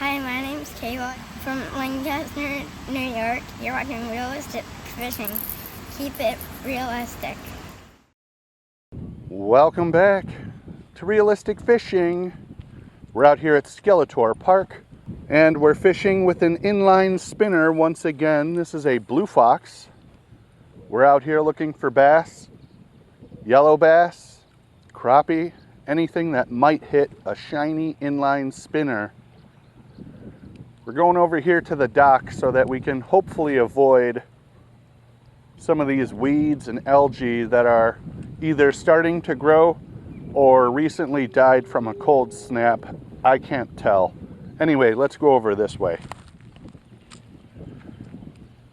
Hi, my name's Chue from Lancaster, New York. You're watching Realistic Fishing. Keep it realistic. Welcome back to Realistic Fishing. We're out here at Skeletor Park and we're fishing with an inline spinner once again. This is a blue fox. We're out here looking for bass, yellow bass, crappie, anything that might hit a shiny inline spinner. We're going over here to the dock so that we can hopefully avoid some of these weeds and algae that are either starting to grow or recently died from a cold snap. I can't tell. Anyway, let's go over this way.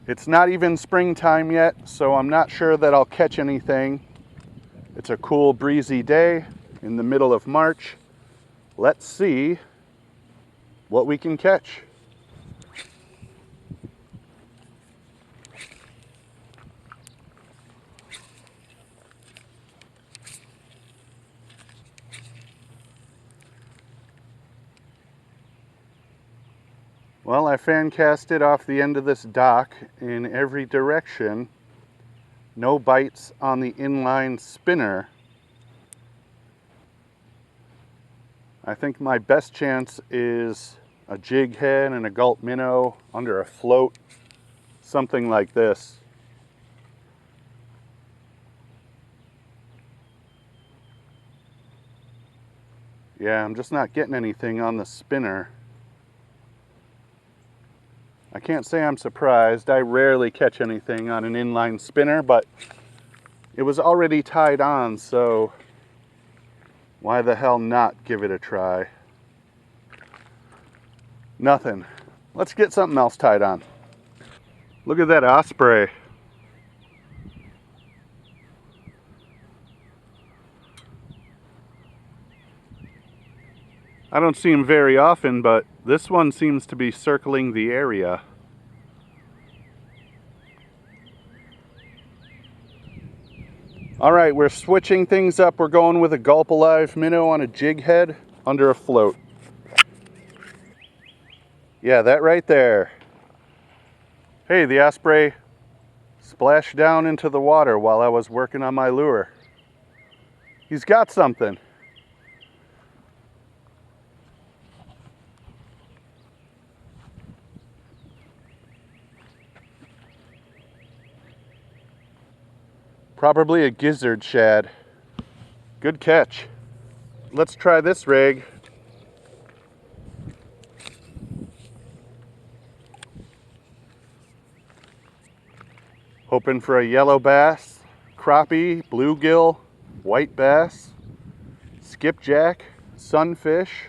It's not even springtime yet, so I'm not sure that I'll catch anything. It's a cool, breezy day in the middle of March. Let's see what we can catch. Well, I fan casted off the end of this dock in every direction. No bites on the inline spinner. I think my best chance is a jig head and a gulp minnow under a float, something like this. Yeah, I'm just not getting anything on the spinner. I can't say I'm surprised. I rarely catch anything on an inline spinner, but it was already tied on, so why the hell not give it a try? Nothing. Let's get something else tied on. Look at that osprey. I don't see him very often, but this one seems to be circling the area. All right, we're switching things up. We're going with a Gulp Alive minnow on a jig head under a float. Yeah, that right there. Hey, the osprey splashed down into the water while I was working on my lure. He's got something. Probably a gizzard shad. Good catch. Let's try this rig. Hoping for a yellow bass, crappie, bluegill, white bass, skipjack, sunfish,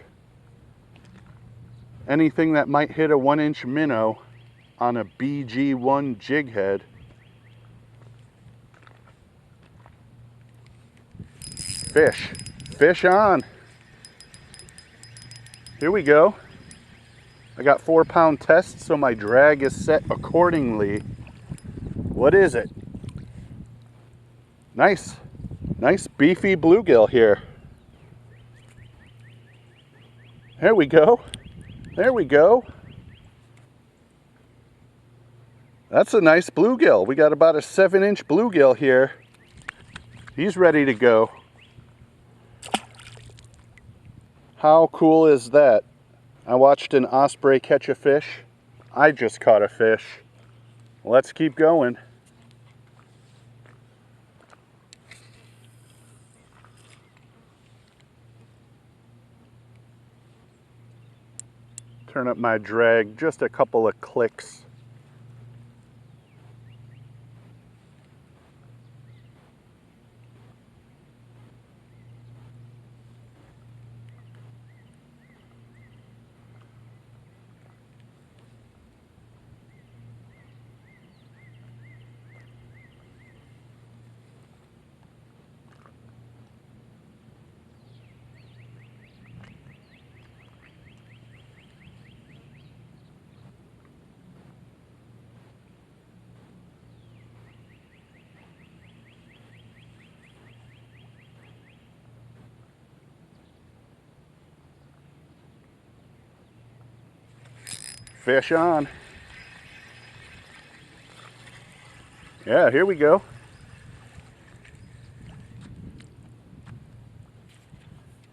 anything that might hit a 1-inch minnow on a BG1 jig head. Fish. Fish on. Here we go. I got 4-pound test, so my drag is set accordingly. What is it? Nice beefy bluegill here. There we go. There we go. That's a nice bluegill. We got about a 7-inch bluegill here. He's ready to go. How cool is that? I watched an osprey catch a fish. I just caught a fish. Let's keep going. Turn up my drag just a couple of clicks. Fish on. Yeah, here we go.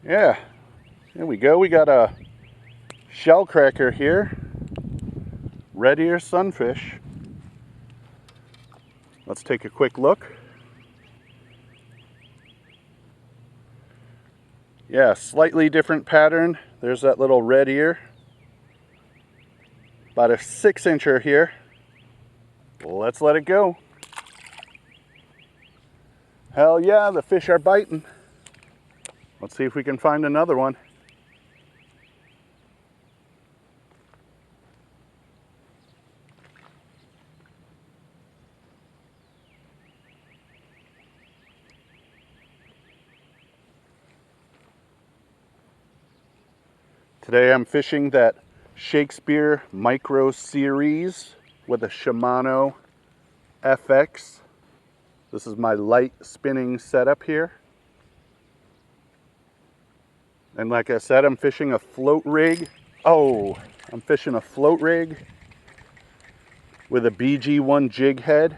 Yeah, here we go. We got a shell cracker here. Red ear sunfish. Let's take a quick look. Yeah, slightly different pattern. There's that little red ear. About a 6-incher here. Let's let it go. Hell yeah, the fish are biting. Let's see if we can find another one. Today I'm fishing that Shakespeare Micro Series with a Shimano FX. This is my light spinning setup here. And like I said, I'm fishing a float rig. Oh, I'm fishing a float rig with a BG1 jig head.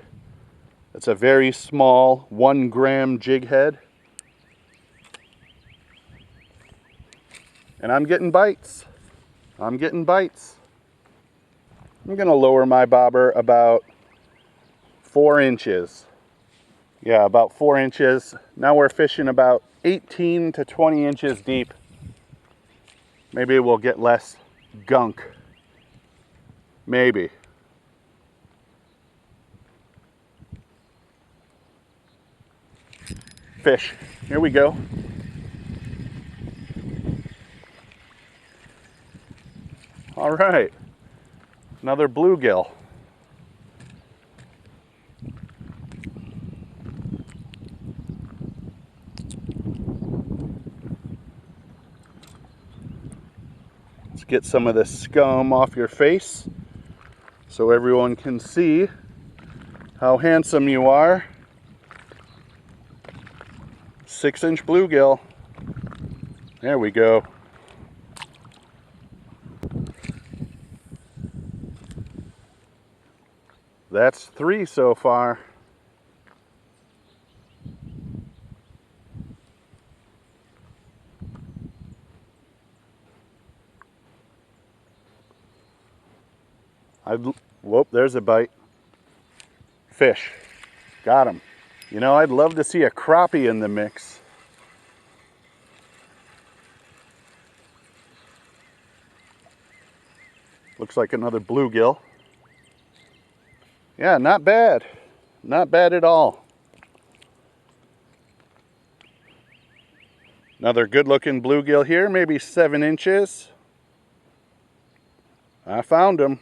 It's a very small 1 gram jig head. And I'm getting bites. I'm getting bites. I'm gonna lower my bobber about 4 inches. Yeah, about 4 inches. Now we're fishing about 18 to 20 inches deep. Maybe we'll get less gunk. Maybe. Fish. Here we go. All right. Another bluegill. Let's get some of this scum off your face so everyone can see how handsome you are. 6-inch bluegill. There we go. That's 3 so far. Whoop, there's a bite. Fish. Got him. You know, I'd love to see a crappie in the mix. Looks like another bluegill. Yeah, not bad. Not bad at all. Another good looking bluegill here, maybe 7 inches. I found him.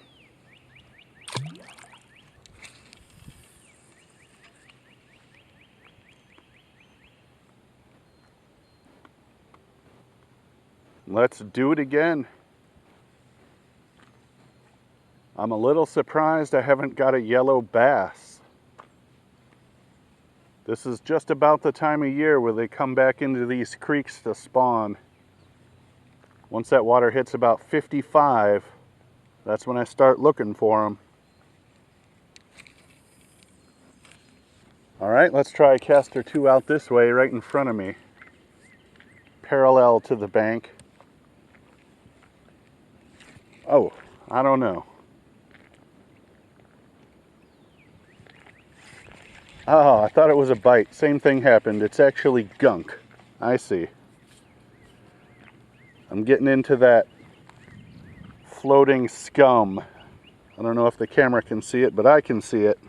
Let's do it again. I'm a little surprised I haven't got a yellow bass. This is just about the time of year where they come back into these creeks to spawn. Once that water hits about 55, that's when I start looking for them. All right, let's try a cast or two out this way right in front of me, parallel to the bank. Oh, I don't know. Oh, I thought it was a bite. Same thing happened. It's actually gunk. I see. I'm getting into that floating scum. I don't know if the camera can see it, but I can see it.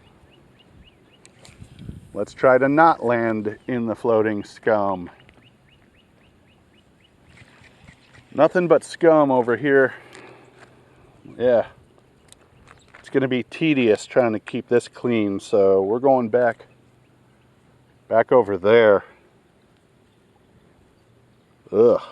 Let's try to not land in the floating scum. Nothing but scum over here. Yeah. It's going to be tedious trying to keep this clean, so we're going back over there. Ugh.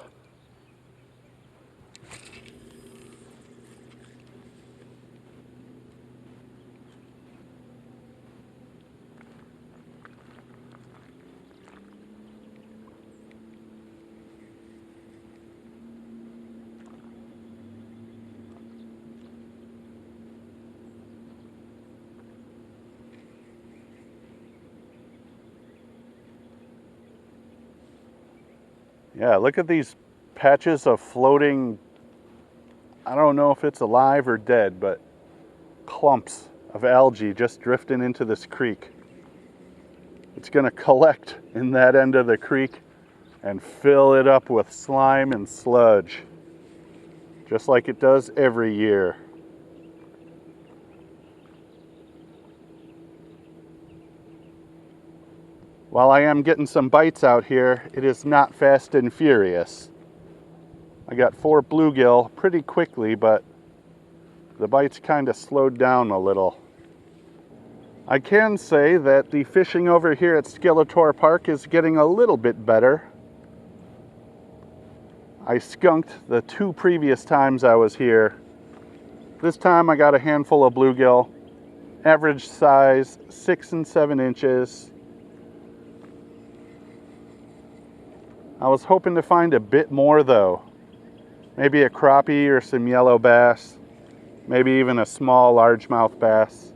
Yeah, look at these patches of floating, I don't know if it's alive or dead, but clumps of algae just drifting into this creek. It's going to collect in that end of the creek and fill it up with slime and sludge, just like it does every year. While I am getting some bites out here, it is not fast and furious. I got 4 bluegill pretty quickly, but the bites kind of slowed down a little. I can say that the fishing over here at Skeletor Park is getting a little bit better. I skunked the 2 previous times I was here. This time I got a handful of bluegill, average size 6 and 7 inches. I was hoping to find a bit more though. Maybe a crappie or some yellow bass. Maybe even a small largemouth bass.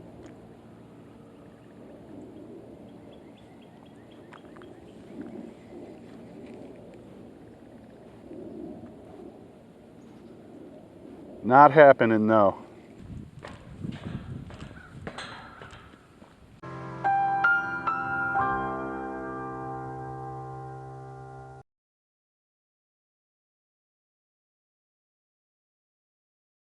Not happening though.